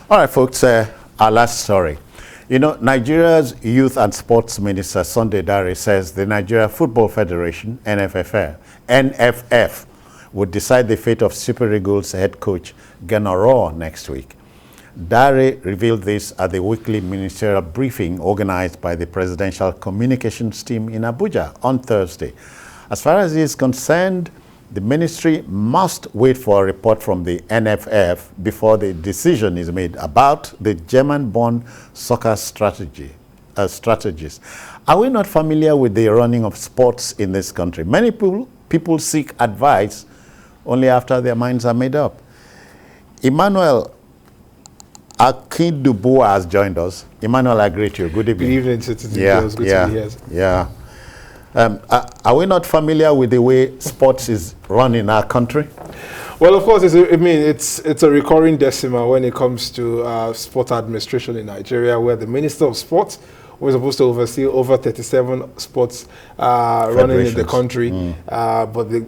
All right, folks, our last story. You know, Nigeria's Youth and Sports Minister, Sunday Dare, says the Nigeria Football Federation, NFF, would decide the fate of Super Eagles head coach Gernot Rohr next week. Dare revealed this at the weekly ministerial briefing organized by the Presidential Communications Team in Abuja on Thursday. As far as he is concerned, the ministry must wait for a report from the NFF before the decision is made about the German-born soccer strategies. Are we not familiar with the running of sports in this country? Many people seek advice only after their minds are made up. Emmanuel Akindubuwa has joined us. Emmanuel, I greet you. Good evening. Good evening, Citizen. Good to be here. Yeah. Are we not familiar with the way sports is run in our country? Well, of course, it's a recurring decimal when it comes to sport administration in Nigeria, where the Minister of Sports was supposed to oversee over 37 sports running in the country, but they,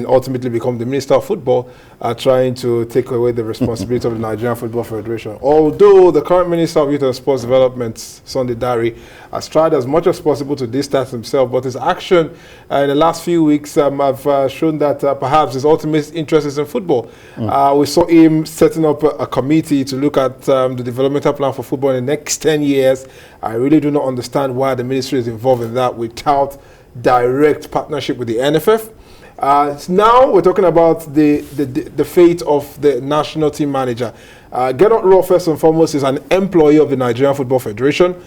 ultimately become the Minister of Football, trying to take away the responsibility of the Nigerian Football Federation. Although the current Minister of Youth and Sports Development, Sunday Dare, has tried as much as possible to distance himself, but his action in the last few weeks have shown that perhaps his ultimate interest is in football. We saw him setting up a committee to look at the developmental plan for football in the next 10 years. I really do not understand why the ministry is involved in that without direct partnership with the NFF. Now we're talking about the fate of the national team manager. Gernot Rohr, first and foremost, is an employee of the Nigerian Football Federation.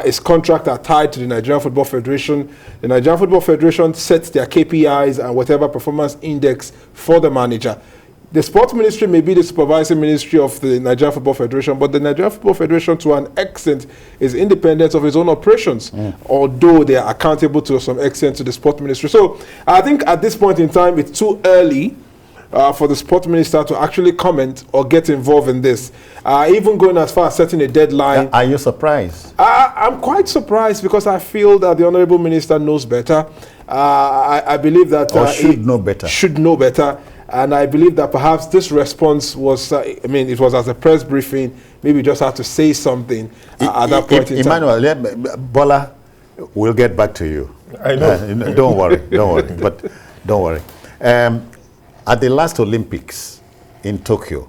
His contracts are tied to the Nigerian Football Federation. The Nigerian Football Federation sets their KPIs and whatever performance index for the manager. The sports ministry may be the supervising ministry of the Nigerian Football Federation, but the Nigerian Football Federation, to an extent, is independent of its own operations, although they are accountable to some extent to the sports ministry. So I think at this point in time, it's too early for the sports minister to actually comment or get involved in this. Even going as far as setting a deadline. Are you surprised? I'm quite surprised because I feel that the Honorable Minister knows better. I believe that... Should know better. And I believe that perhaps this response was, it was as a press briefing, maybe just had to say something at that point in time. Emmanuel, Bola, we'll get back to you. I know. Don't worry, but don't worry. At the last Olympics in Tokyo,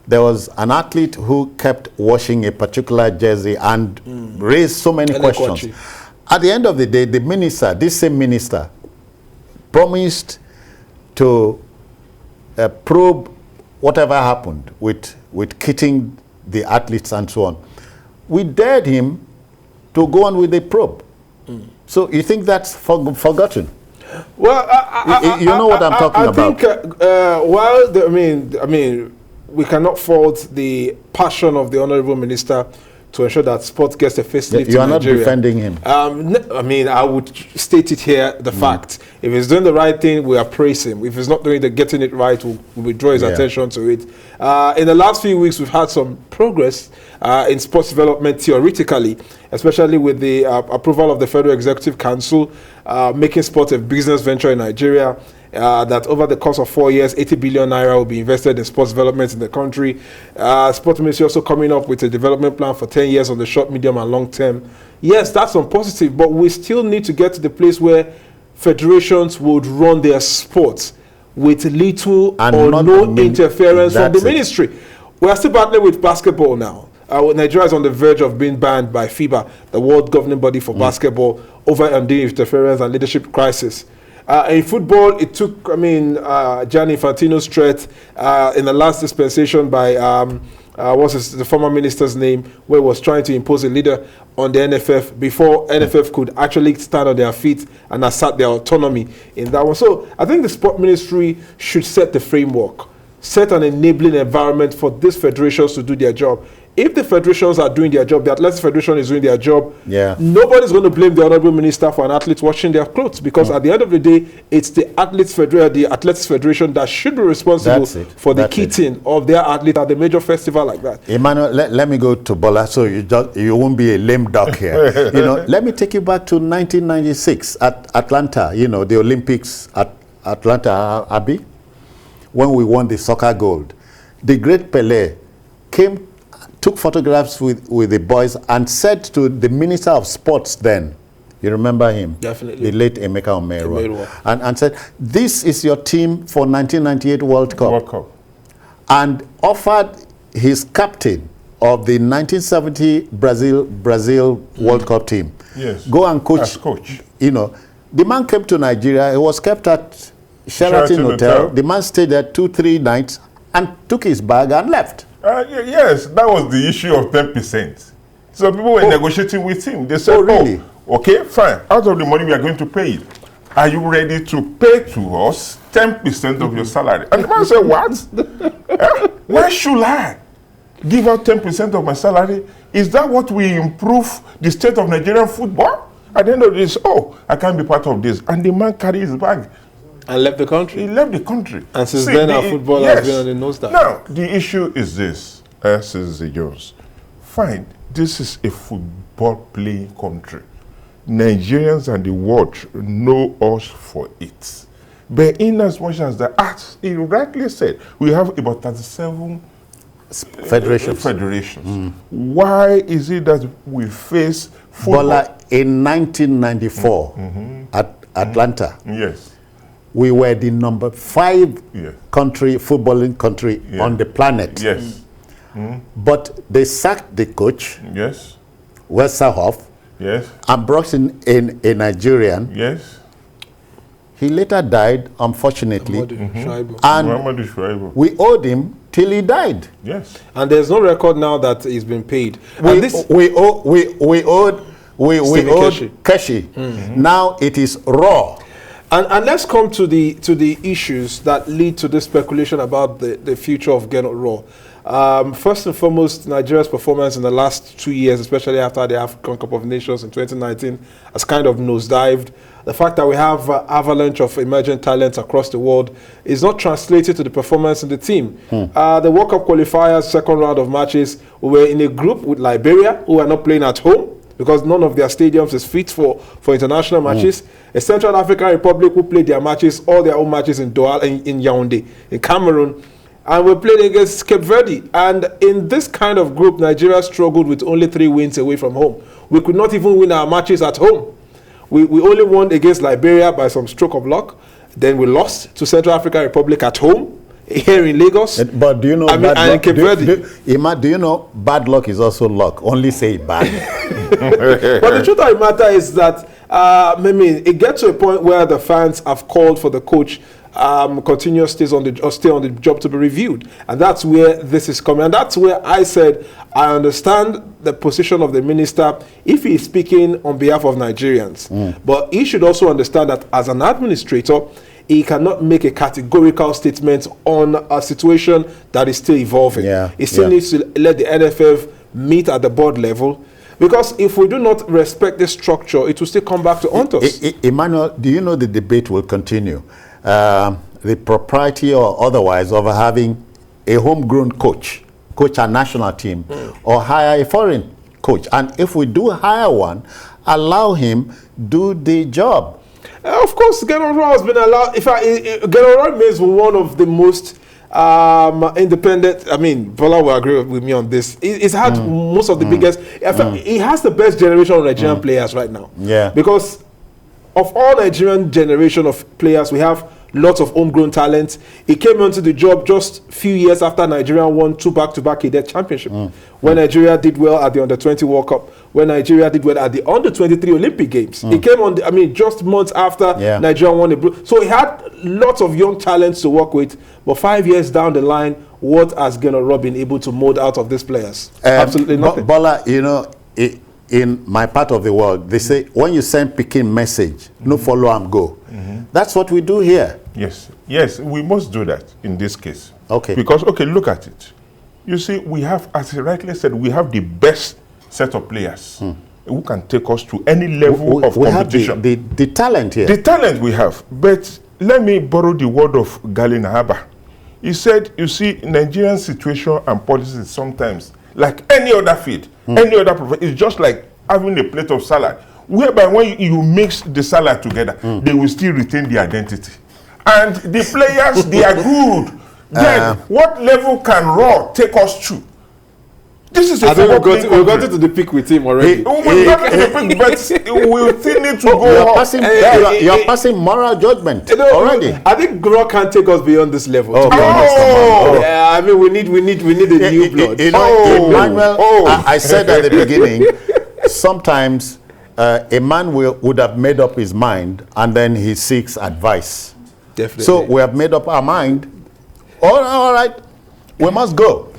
there was an athlete who kept washing a particular jersey and raised so many questions. At the end of the day, the minister, this same minister, promised to probe whatever happened with kitting the athletes and so on. We dared him to go on with the probe. So you think that's forgotten? Well, you know what I'm talking about. I think, we cannot fault the passion of the Honorable Minister to ensure that sports gets a facelift. You are not defending him. I would state it here, the fact. If he's doing the right thing, we appraise him. If he's not getting it right, we'll draw his attention to it. In the last few weeks, we've had some progress in sports development theoretically, especially with the approval of the Federal Executive Council, making sport a business venture in Nigeria. That over the course of 4 years, 80 billion naira will be invested in sports development in the country. Sports Ministry also coming up with a development plan for 10 years on the short, medium, and long term. Yes, that's some positive, but we still need to get to the place where federations would run their sports with little or no interference from the ministry. We are still battling with basketball now. Nigeria is on the verge of being banned by FIBA, the world governing body for basketball, over undue interference and leadership crisis. In football, it took, Gianni Infantino's threat in the last dispensation by, the former minister's name, where he was trying to impose a leader on the NFF before NFF could actually stand on their feet and assert their autonomy in that one. So I think the sport ministry should set the framework, set an enabling environment for these federations to do their job. If the federations are doing their job, the Athletics Federation is doing their job, nobody's going to blame the Honorable Minister for an athlete washing their clothes, because at the end of the day, it's the Athletics Federation that should be responsible for the kitting of their athlete at the major festival like that. Emmanuel, let me go to Bola, so you won't be a lame duck here. Let me take you back to 1996 at Atlanta, the Olympics at Atlanta, when we won the soccer gold. The great Pelé came took photographs with the boys and said to the Minister of Sports then, you remember him? Definitely. The late Emeka Omeruo. And said, this is your team for 1998 World Cup. World Cup. And offered his captain of the 1970 Brazil World Cup team. Yes. Go and coach. As coach. You know, the man came to Nigeria. He was kept at Sheraton Hotel. The man stayed there 2-3 nights and took his bag and left. Yes, that was the issue of 10%. So people were negotiating with him. They said, really? Okay, fine. Out of the money we are going to pay you, are you ready to pay to us 10% of your salary? And the man said, what? Why should I give out 10% of my salary? Is that what will improve the state of Nigerian football? At the end of this, I can't be part of this. And the man carried his bag. And left the country? He left the country. And since then, our football has been on the nosedive. Now, the issue is this, Citizen Jones. Fine, this is a football-playing country. Nigerians and the world know us for it. But in as much as that, as he rightly said, we have about 37 federations. Why is it that we face football? In 1994 at Atlanta, yes, we were the number 5 footballing country on the planet. Yes. But they sacked the coach, yes, Westerhoff, yes, and brought in a Nigerian. Yes. He later died, unfortunately. And we owed him till he died. Yes. And there's no record now that he's been paid. We owed Keshi. Now it is Rohr. And let's come to the issues that lead to this speculation about the future of Gernot Rohr. First and foremost, Nigeria's performance in the last 2 years, especially after the AFCON Cup of Nations in 2019, has kind of nosedived. The fact that we have avalanche of emerging talents across the world is not translated to the performance in the team. The World Cup qualifiers, second round of matches, we were in a group with Liberia, who are not playing at home because none of their stadiums is fit for international matches. A Central African Republic who played their matches, all their own matches in Douala, in Yaoundé, in Cameroon. And we played against Cape Verde. And in this kind of group, Nigeria struggled with only 3 wins away from home. We could not even win our matches at home. We only won against Liberia by some stroke of luck. Then we lost to Central African Republic at home, here in Lagos. But do you know, do you know bad luck is also luck? Only say bad. But the truth of the matter is that, it gets to a point where the fans have called for the coach continuous stay on the job to be reviewed, and that's where this is coming. And that's where I said I understand the position of the minister if he is speaking on behalf of Nigerians, but he should also understand that as an administrator, he cannot make a categorical statement on a situation that is still evolving. He still needs to let the NFF meet at the board level. Because if we do not respect this structure, it will still come back to haunt us. Emmanuel, do you know the debate will continue? The propriety or otherwise of having a homegrown coach a national team, or hire a foreign coach. And if we do hire one, allow him do the job. Of course, Gernot Rohr has been allowed. Gernot Rohr remains one of the most independent. Bola will agree with me on this. He's had most of the biggest. In fact, he has the best generation of Nigerian players right now. Yeah. Because of all Nigerian generation of players, we have lots of homegrown talent. He came onto the job just a few years after Nigeria won 2 back-to-back cadet championship. When Nigeria did well at the Under-20 World Cup, when Nigeria did well at the Under-23 Olympic Games. He came on, just months after Nigeria won the so he had lots of young talents to work with. But 5 years down the line, what has Gernot Rohr been able to mold out of these players? Absolutely nothing. Bola, in my part of the world, they say when you send Peking message, no follow and go. That's what we do here. Yes, we must do that in this case. Okay. Because, look at it. You see, we have, as he rightly said, we have the best set of players who can take us to any level of competition. We have the talent here. The talent we have. But let me borrow the word of Gali Nahaba. He said, you see, Nigerian situation and policies sometimes, like any other field, any other profession, it's just like having a plate of salad, whereby when you mix the salad together, they will still retain the identity. And the players, they are good. Then, what level can Rohr take us to? This is a I think we forgotten got country. into the peak with him already. We got to the peak, but we still need to go You're up. passing, you're passing moral judgment You know, already. I think Rohr can't take us beyond this level. Oh, to be honest. Oh! Yeah, I mean, we need a new blood. You know, Oh. Emmanuel, Oh. I said at the beginning, sometimes a man would have made up his mind and then he seeks advice. Definitely. So we have made up our mind. All right, we must go.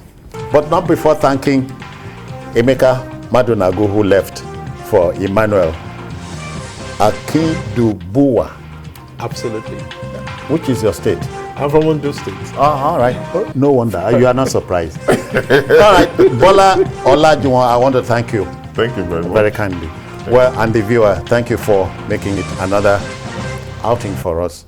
But not before thanking Emeka Madunagu, who left for Emmanuel Akindubuwa. Absolutely. Which is your state? I'm from Ondo State. Oh, all right. No wonder. You are not surprised. All right. Bola Olajuwon, I want to thank you Thank you very much. very kindly. Well, and the viewer, thank you for making it another outing for us.